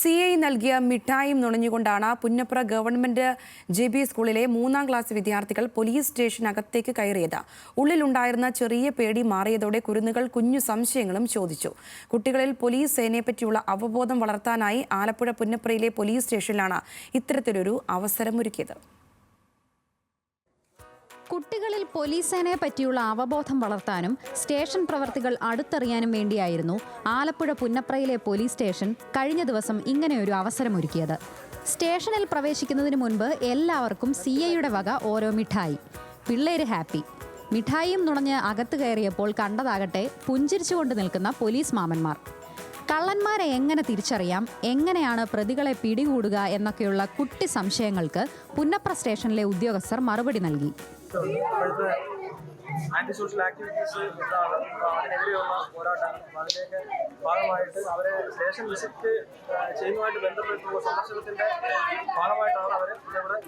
CI നൽകിയ മിഠായും നുണഞ്ഞുകൊണ്ടാണ് Punnapra government JB സ്കൂളിലെ 3ാം class വിദ്യാർത്ഥികൾ പോലീസ് സ്റ്റേഷനകത്തേക്ക് കയറിയത്. ഉള്ളിലുണ്ടായിരുന്ന ചെറിയ പേടി മാറിയതോടെ കുരുന്നുകൾ കുഞ്ഞു സംശയങ്ങളും ചോദിച്ചു. കുട്ടികളിൽ പോലീസ് സേനയെപ്പറ്റിയുള്ള അവബോധം വളർത്താനായി ആലപ്പുഴ പുന്നപ്രയിലെ പോലീസ് സ്റ്റേഷനിലാണ് ഇത്തരത്തിലൊരു അവസരമൊരുക്കിയത്. കുട്ടികളിൽ പോലീസ് സേനയെ പറ്റിയുള്ള അവബോധം വളർത്താനും സ്റ്റേഷൻ പ്രവർത്തികൾ അടുത്തറിയാനും വേണ്ടിയായിരുന്നു ആലപ്പുഴ പുന്നപ്രയിലെ പോലീസ് സ്റ്റേഷൻ കഴിഞ്ഞ ദിവസം ഇങ്ങനെയൊരു അവസരമൊരുക്കിയത്. സ്റ്റേഷനിൽ പ്രവേശിക്കുന്നതിന് മുൻപ് എല്ലാവർക്കും CIയുടെ വക ഓരോ മിഠായി. പിള്ളേര് ഹാപ്പി. മിഠായിയും നുണഞ്ഞ് അകത്ത് കയറിയപ്പോൾ കണ്ടതാകട്ടെ പുഞ്ചിരിച്ചുകൊണ്ട് നിൽക്കുന്ന പോലീസ് മാമന്മാർ. കള്ളന്മാരെ എങ്ങനെ തിരിച്ചറിയാം, എങ്ങനെയാണ് പ്രതികളെ പിടികൂടുക എന്നൊക്കെയുള്ള കുട്ടി സംശയങ്ങൾക്ക് പുന്നപ്ര സ്റ്റേഷനിലെ ഉദ്യോഗസ്ഥർ മറുപടി നൽകി. ആന്റി സോഷ്യൽ ആക്ടിവിറ്റീസ് അതിനെതിരെയുള്ള പോരാട്ടമാണ്. അതിലേക്ക് ഭാഗമായിട്ട് അവരെ സ്റ്റേഷൻ വിസിറ്റ് ചെയ്യുന്നതുമായിട്ട് ബന്ധപ്പെട്ടുള്ള സന്ദർശനത്തിന്റെ ഭാഗമായിട്ടാണ് അവർ ഇവിടെ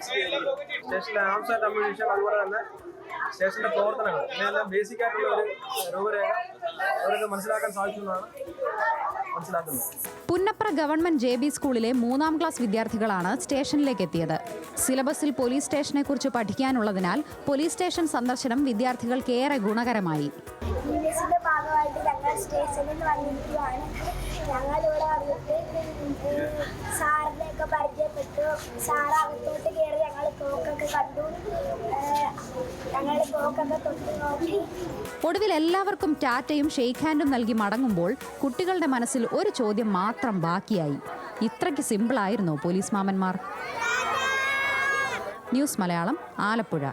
സ്റ്റേഷനിലെ ആംസ് ആൻഡ് അമ്യൂണിഷൻ, അതുപോലെ തന്നെ സ്റ്റേഷന്റെ പ്രവർത്തനങ്ങൾ, ഇതെല്ലാം ബേസിക് ആയിട്ടുള്ള ഒരു രൂപരേഖ അവർക്ക് മനസ്സിലാക്കാൻ സാധിക്കുന്നതാണ് മനസ്സിലാക്കുന്നത്. പുന്നപ്ര ഗവൺമെന്റ് JB സ്കൂളിലെ 3ാം ക്ലാസ് വിദ്യാർത്ഥികളാണ് സ്റ്റേഷനിലേക്ക് എത്തിയത്. സിലബസിൽ പോലീസ് സ്റ്റേഷനെ കുറിച്ച് പഠിക്കാനുള്ളതിനാൽ പോലീസ് സ്റ്റേഷൻ സന്ദർശനം വിദ്യാർത്ഥികൾക്ക് ഏറെ ഗുണകരമായി. ഭാഗമായിട്ട് ഞങ്ങൾ സ്റ്റേഷനിൽ വന്നിരിക്കുകയാണ്. ഞങ്ങളിവിടെ വന്നിട്ട് സാറിനെയൊക്കെ പരിചയപ്പെട്ടു. സാറകത്തോട്ട് കയറി ഞങ്ങൾ ക്ലോക്കൊക്കെ കണ്ടു. ഞങ്ങൾ ക്ലോക്കൊക്കെ തൊട്ട് നോക്കി. ഒടുവിൽ എല്ലാവർക്കും ടാറ്റയും ഷെയ്ക്ക് ഹാൻഡും നൽകി മടങ്ങുമ്പോൾ കുട്ടികളുടെ മനസ്സിൽ ഒരു ചോദ്യം മാത്രം ബാക്കിയായി. ഇത്രയ്ക്ക് സിമ്പിളായിരുന്നോ പോലീസ് മാമന്മാർ? ന്യൂസ് മലയാളം, ആലപ്പുഴ.